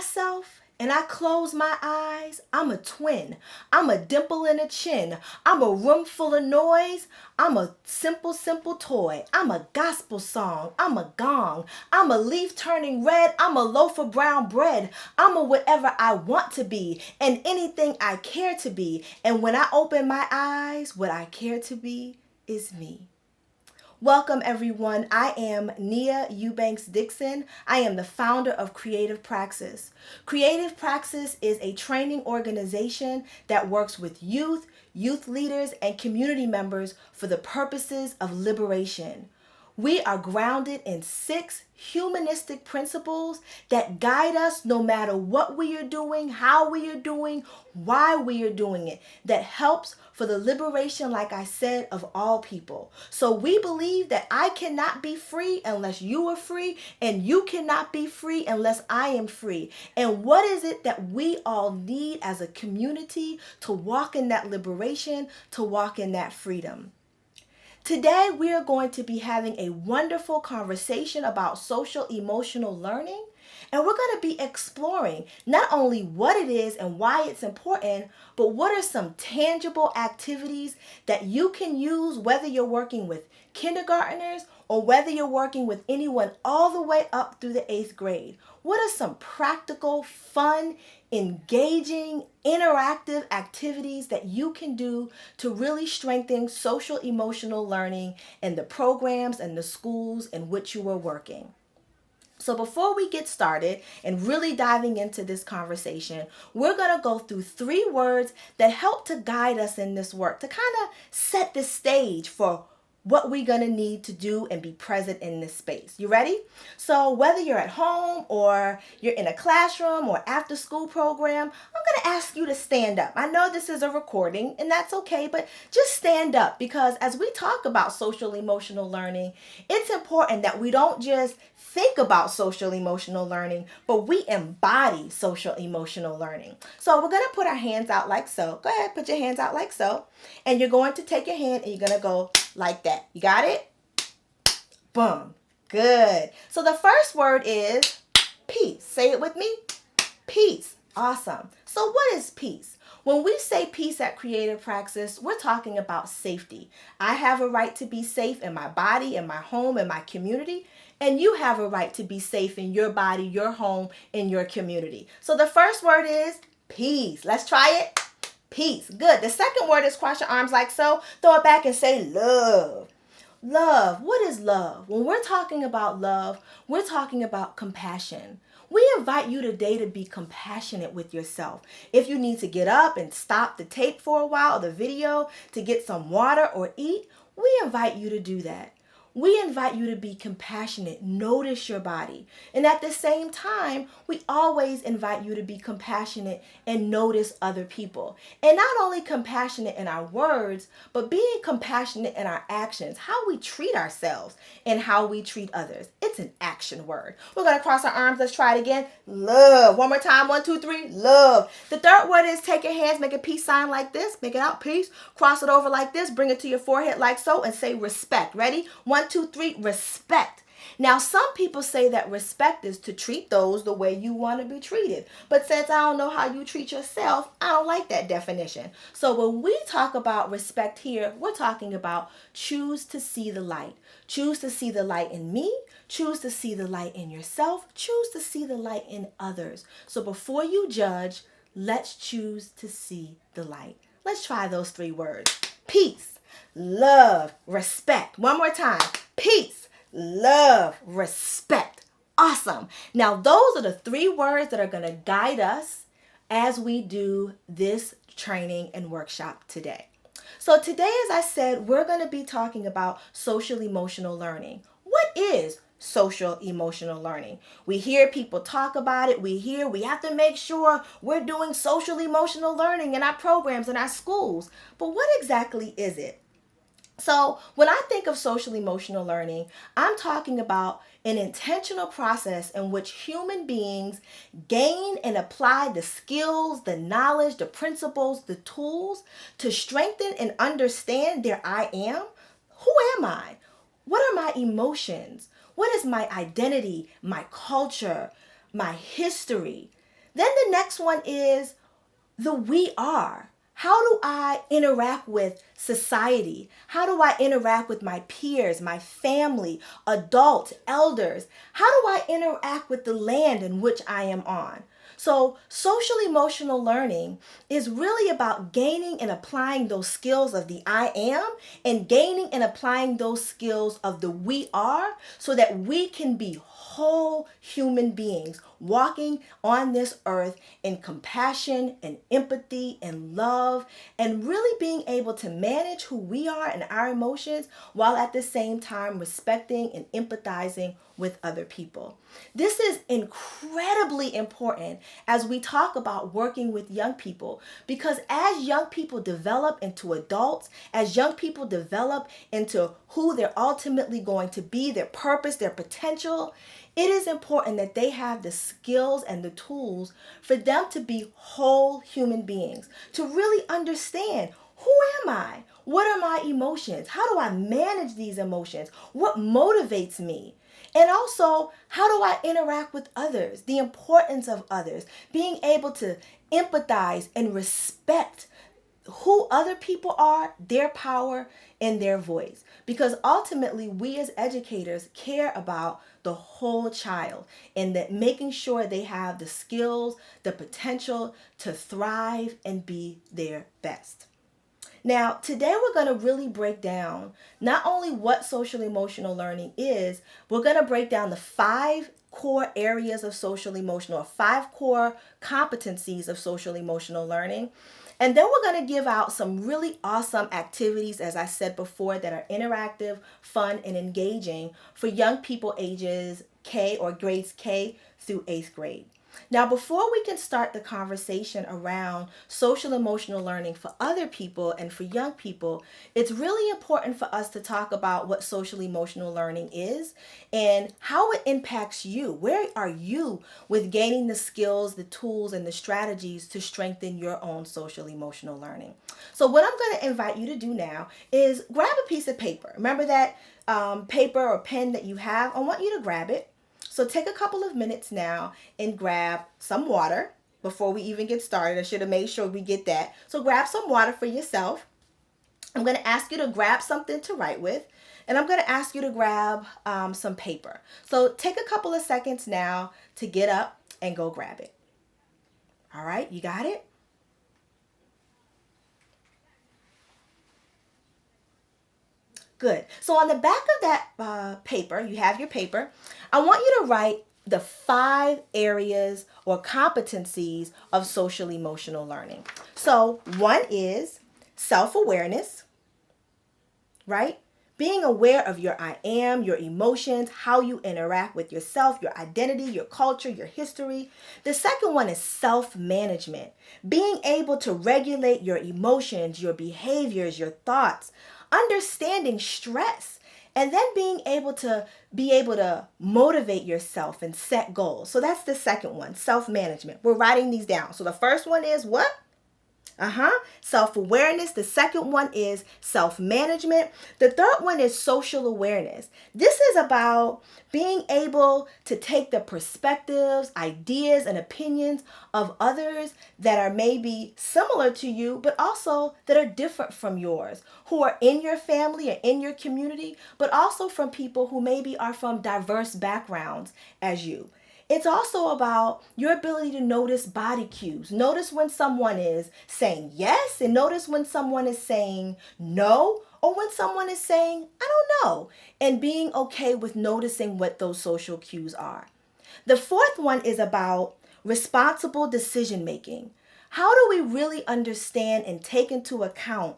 myself and I close my eyes, I'm a twin. I'm a dimple in a chin. I'm a room full of noise. I'm a simple, simple toy. I'm a gospel song. I'm a gong. I'm a leaf turning red. I'm a loaf of brown bread. I'm a whatever I want to be and anything I care to be. And when I open my eyes, what I care to be is me. Welcome everyone. I am Nia Eubanks Dixon. I am the founder of Creative Praxis. Creative Praxis is a training organization that works with youth leaders, and community members for the purposes of liberation. We are grounded in 6 humanistic principles that guide us no matter what we are doing, how we are doing, why we are doing it, that helps for the liberation, like I said, of all people. So we believe that I cannot be free unless you are free, and you cannot be free unless I am free. And what is it that we all need as a community to walk in that liberation, to walk in that freedom? Today, we are going to be having a wonderful conversation about social emotional learning, and we're going to be exploring not only what it is and why it's important, but what are some tangible activities that you can use, whether you're working with kindergartners or whether you're working with anyone all the way up through the 8th grade. What are some practical, fun, engaging, interactive activities that you can do to really strengthen social emotional learning in the programs and the schools in which you are working? So before we get started and really diving into this conversation, we're going to go through 3 words that help to guide us in this work, to kind of set the stage for what we're going to need to do and be present in this space. You ready? So whether you're at home or you're in a classroom or after school program, I'm going to ask you to stand up. I know this is a recording and that's okay, but just stand up, because as we talk about social emotional learning, it's important that we don't just think about social emotional learning, but we embody social emotional learning. So we're going to put our hands out like so. Go ahead, put your hands out like so. And you're going to take your hand and you're going to go like that. You got it? Boom. Good. So the first word is peace. Say it with me. Peace. Awesome. So what is peace? When we say peace at Creative Praxis, we're talking about safety. I have a right to be safe in my body, in my home, in my community, and you have a right to be safe in your body, your home, in your community. So the first word is peace. Let's try it. Peace. Good. The second word is cross your arms like so. Throw it back and say love. Love. What is love? When we're talking about love, we're talking about compassion. We invite you today to be compassionate with yourself. If you need to get up and stop the tape for a while, or the video, to get some water or eat, we invite you to do that. We invite you to be compassionate. Notice your body. And at the same time, we always invite you to be compassionate and notice other people. And not only compassionate in our words, but being compassionate in our actions, how we treat ourselves and how we treat others. It's an action word. We're going to cross our arms. Let's try it again. Love. One more time. 1, 2, 3. Love. The third word is take your hands, make a peace sign like this. Make it out. Peace. Cross it over like this. Bring it to your forehead like so and say respect. Ready? 1, 2, 3. Respect. Now, some people say that respect is to treat those the way you want to be treated. But since I don't know how you treat yourself, I don't like that definition. So when we talk about respect here, we're talking about choose to see the light. Choose to see the light in me. Choose to see the light in yourself. Choose to see the light in others. So before you judge, let's choose to see the light. Let's try those 3 words. Peace, love, respect. One more time. Peace, love, respect. Awesome. Now, those are the 3 words that are going to guide us as we do this training and workshop today. So today, as I said, we're going to be talking about social emotional learning. What is social emotional learning? We hear people talk about it. We have to make sure we're doing social emotional learning in our programs in our schools. But what exactly is it? So when I think of social emotional learning, I'm talking about an intentional process in which human beings gain and apply the skills, the knowledge, the principles, the tools to strengthen and understand their I am. Who am I? What are my emotions? What is my identity, my culture, my history? Then the next one is the we are. How do I interact with society? How do I interact with my peers, my family, adults, elders? How do I interact with the land in which I am on? So, social emotional learning is really about gaining and applying those skills of the I am and gaining and applying those skills of the we are so that we can be whole human beings walking on this earth in compassion and empathy and love and really being able to manage who we are and our emotions while at the same time respecting and empathizing with other people. This is incredibly important as we talk about working with young people, because as young people develop into adults, as young people develop into who they're ultimately going to be, their purpose, their potential, it is important that they have the skills and the tools for them to be whole human beings, to really understand, who am I? What are my emotions? How do I manage these emotions? What motivates me? And also, how do I interact with others? The importance of others, being able to empathize and respect who other people are, their power, and their voice. Because ultimately, we as educators care about the whole child and that making sure they have the skills, the potential to thrive and be their best. Now, today we're going to really break down not only what social emotional learning is, we're going to break down the 5 core areas of social emotional, or 5 core competencies of social emotional learning. And then we're going to give out some really awesome activities, as I said before, that are interactive, fun, and engaging for young people ages K or grades K through 8th grade. Now, before we can start the conversation around social emotional learning for other people and for young people, it's really important for us to talk about what social emotional learning is and how it impacts you. Where are you with gaining the skills, the tools, and the strategies to strengthen your own social emotional learning? So what I'm going to invite you to do now is grab a piece of paper. Remember that paper or pen that you have? I want you to grab it. So take a couple of minutes now and grab some water before we even get started. I should have made sure we get that. So grab some water for yourself. I'm going to ask you to grab something to write with, and I'm going to ask you to grab some paper. So take a couple of seconds now to get up and go grab it. All right, you got it? Good. So on the back of that paper, you have your paper. I want you to write the 5 areas or competencies of social emotional learning. So one is self-awareness, right? Being aware of your I am, your emotions, how you interact with yourself, your identity, your culture, your history. The second one is self-management. Being able to regulate your emotions, your behaviors, your thoughts, understanding stress, and then being able to motivate yourself and set goals. So that's the second one, self-management. We're writing these down. So the first one is what? Self-awareness. The second one is self-management. The third one is social awareness. This is about being able to take the perspectives, ideas, and opinions of others that are maybe similar to you, but also that are different from yours, who are in your family or in your community, but also from people who maybe are from diverse backgrounds as you. It's also about your ability to notice body cues. Notice when someone is saying yes, and notice when someone is saying no, or when someone is saying, I don't know, and being okay with noticing what those social cues are. The fourth one is about responsible decision making. How do we really understand and take into account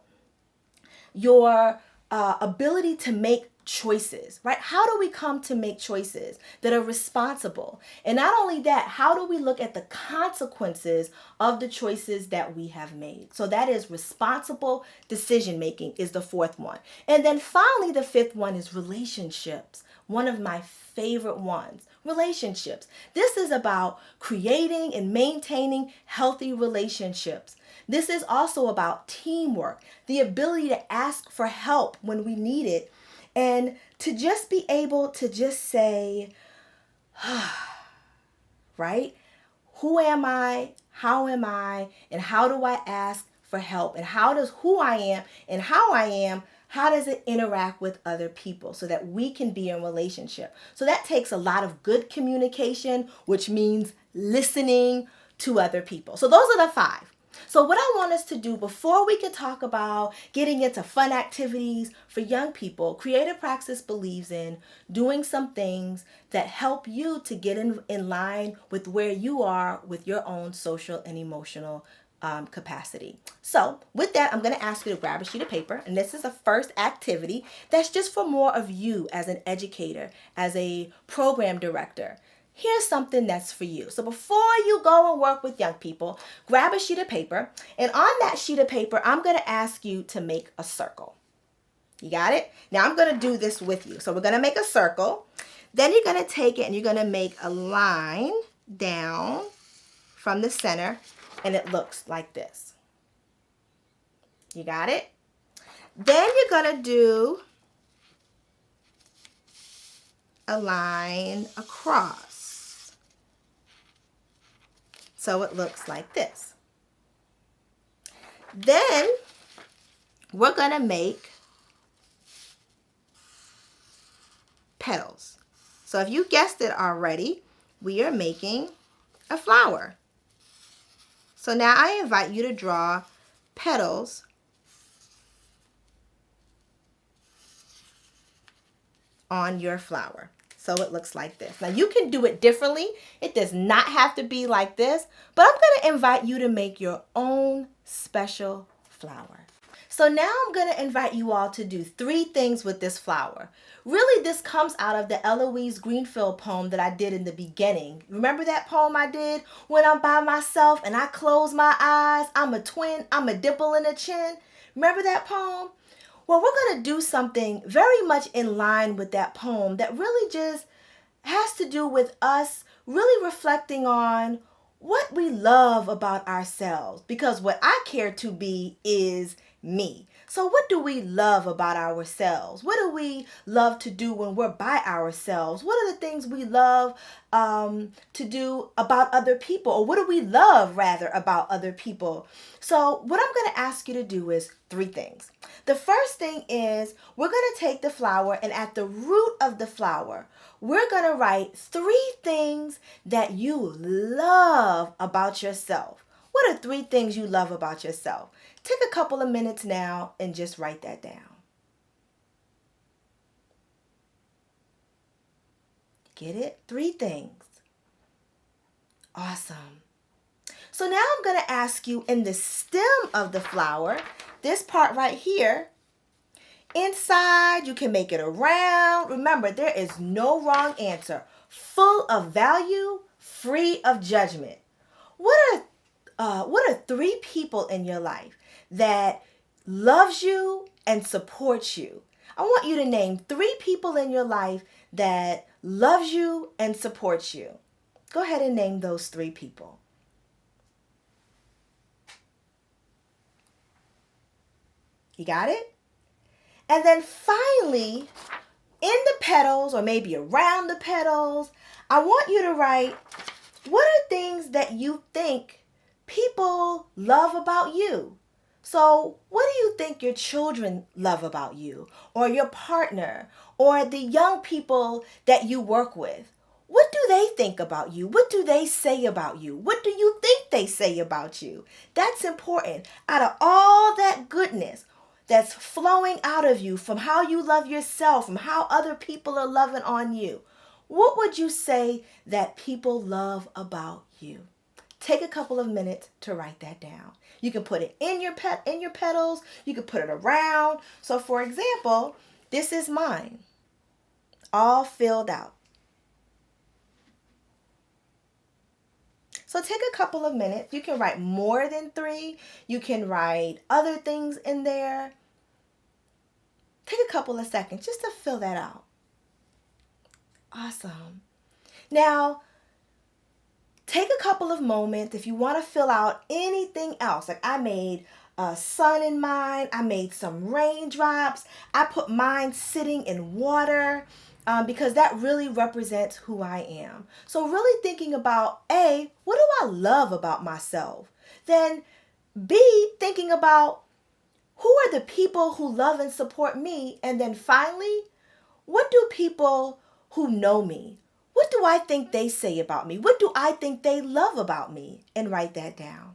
your ability to make choices, right? How do we come to make choices that are responsible? And not only that, how do we look at the consequences of the choices that we have made? So that is responsible decision making is the fourth one. And then finally, the fifth one is relationships. One of my favorite ones, relationships. This is about creating and maintaining healthy relationships. This is also about teamwork, the ability to ask for help when we need it, and to just be able to just say, right? who am I, how am I, and how do I ask for help, and how does who I am and how I am, how does it interact with other people so that we can be in relationship. So that takes a lot of good communication, which means listening to other people. So those are the 5. So what I want us to do before we can talk about getting into fun activities for young people, Creative Praxis believes in doing some things that help you to get in line with where you are with your own social and emotional capacity. So with that, I'm going to ask you to grab a sheet of paper, and this is the first activity that's just for more of you as an educator, as a program director. Here's something that's for you. So before you go and work with young people, grab a sheet of paper, and on that sheet of paper, I'm going to ask you to make a circle. You got it? Now I'm going to do this with you. So we're going to make a circle. Then you're going to take it and you're going to make a line down from the center, and it looks like this. You got it? Then you're going to do a line across. So it looks like this. Then we're going to make petals. So if you guessed it already, we are making a flower. So now I invite you to draw petals on your flower. So it looks like this. Now you can do it differently. It does not have to be like this, but I'm going to invite you to make your own special flower. So now I'm going to invite you all to do 3 things with this flower. Really, this comes out of the Eloise Greenfield poem that I did in the beginning. Remember that poem I did? When I'm by myself and I close my eyes, I'm a twin, I'm a dimple in a chin. Remember that poem? Well, we're going to do something very much in line with that poem that really just has to do with us really reflecting on what we love about ourselves, because what I care to be is me. So what do we love about ourselves? What do we love to do when we're by ourselves? What are the things we love to do about other people? Or what do we love, rather, about other people? So what I'm going to ask you to do is 3 things. The first thing is we're going to take the flower, and at the root of the flower, we're going to write 3 things that you love about yourself. What are 3 things you love about yourself? Take a couple of minutes now and just write that down. Get it? 3 things. Awesome. So now I'm going to ask you, in the stem of the flower, this part right here, inside you can make it a round. Remember, there is no wrong answer. Full of value, free of judgment. What are 3 people in your life that loves you and supports you? I want you to name 3 people in your life that loves you and supports you. Go ahead and name those 3 people. You got it? And then finally, in the petals, or maybe around the petals, I want you to write, what are things that you think people love about you? So what do you think your children love about you, or your partner, or the young people that you work with? What do they think about you? What do they say about you? What do you think they say about you? That's important. Out of all that goodness that's flowing out of you, from how you love yourself, from how other people are loving on you, what would you say that people love about you? Take a couple of minutes to write that down. You can put it in your petals. You can put it around. So for example, this is mine, all filled out. So take a couple of minutes. You can write more than 3. You can write other things in there. Take a couple of seconds just to fill that out. Awesome. Now, take a couple of moments if you want to fill out anything else. Like I made a sun in mine. I made some raindrops. I put mine sitting in water. because that really represents who I am. So really thinking about A, what do I love about myself? Then B, thinking about who are the people who love and support me? And then finally, what do people who know me, what do I think they say about me? What do I think they love about me? And write that down.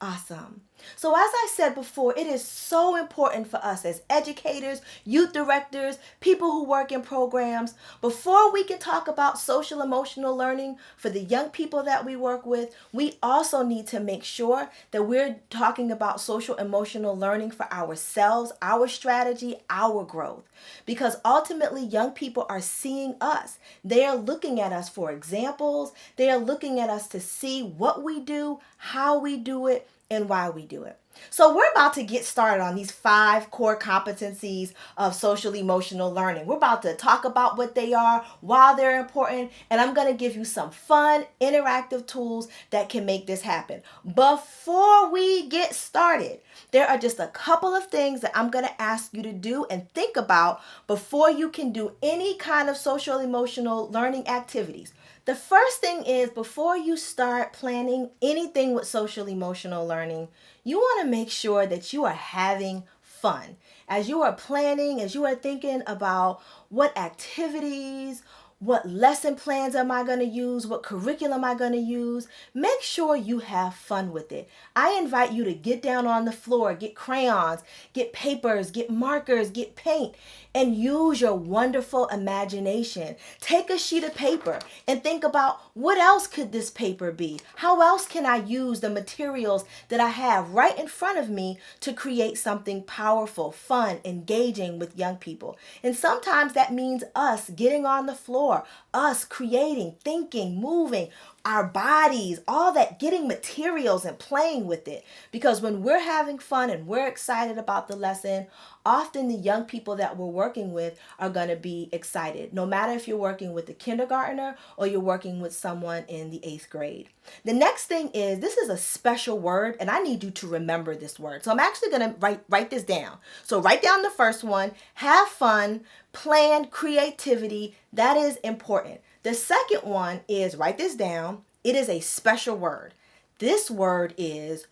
Awesome. So as I said before, it is so important for us as educators, youth directors, people who work in programs, before we can talk about social emotional learning for the young people that we work with, we also need to make sure that we're talking about social emotional learning for ourselves, our strategy, our growth. Because ultimately, young people are seeing us. They are looking at us for examples. They are looking at us to see what we do, how we do it, and why we do it. So we're about to get started on these 5 core competencies of social emotional learning. We're about to talk about what they are, why they're important, and I'm going to give you some fun, interactive tools that can make this happen. Before we get started, there are just a couple of things that I'm going to ask you to do and think about before you can do any kind of social emotional learning activities. The first thing is, before you start planning anything with social emotional learning, you want to make sure that you are having fun. As you are planning, as you are thinking about what activities, what lesson plans am I going to use, what curriculum am I going to use, make sure you have fun with it. I invite you to get down on the floor, get crayons, get papers, get markers, get paint, and use your wonderful imagination. Take a sheet of paper and think about, what else could this paper be? How else can I use the materials that I have right in front of me to create something powerful, fun, engaging with young people? And sometimes that means us getting on the floor, us creating, thinking, moving, our bodies, all that, getting materials and playing with it. Because when we're having fun and we're excited about the lesson, often the young people that we're working with are going to be excited, no matter if you're working with a kindergartner or you're working with someone in the 8th grade. The next thing is, this is a special word, and I need you to remember this word. So I'm actually going to write this down. So write down the first one: have fun, plan, creativity. That is important. The second one is, write this down. It is a special word. This word is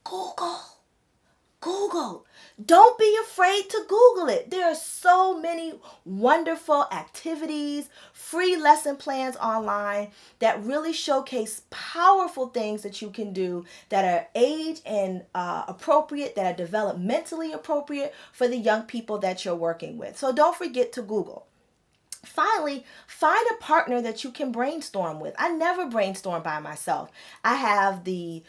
Google. Google. Don't be afraid to Google it. There are so many wonderful activities, free lesson plans online that really showcase powerful things that you can do that are age and appropriate, that are developmentally appropriate for the young people that you're working with. So don't forget to Google. Finally, find a partner that you can brainstorm with. I never brainstorm by myself. I have the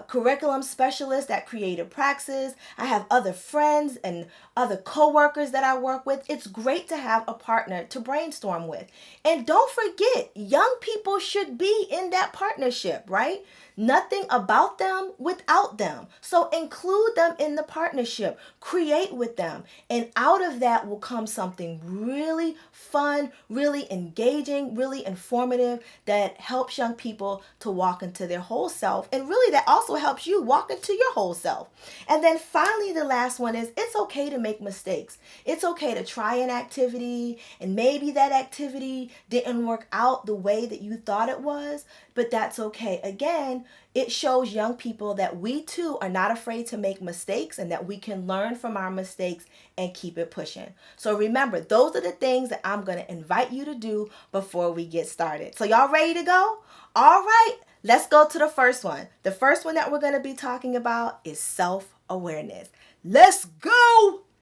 curriculum specialist that created Praxis. I have other friends and other coworkers that I work with. It's great to have a partner to brainstorm with. And don't forget, young people should be in that partnership, right? Nothing about them without them. So include them in the partnership, create with them, and out of that will come something really fun, really engaging, really informative that helps young people to walk into their whole self, and really that also helps you walk into your whole self. And then finally, the last one is, it's okay to make mistakes. It's okay to try an activity, and maybe that activity didn't work out the way that you thought it was, but that's okay. Again, it shows young people that we too are not afraid to make mistakes, and that we can learn from our mistakes and keep it pushing. So remember, those are the things that I'm going to invite you to do before we get started. So y'all ready to go? All right, let's go to the first one. The first one that we're going to be talking about is self-awareness. Let's go!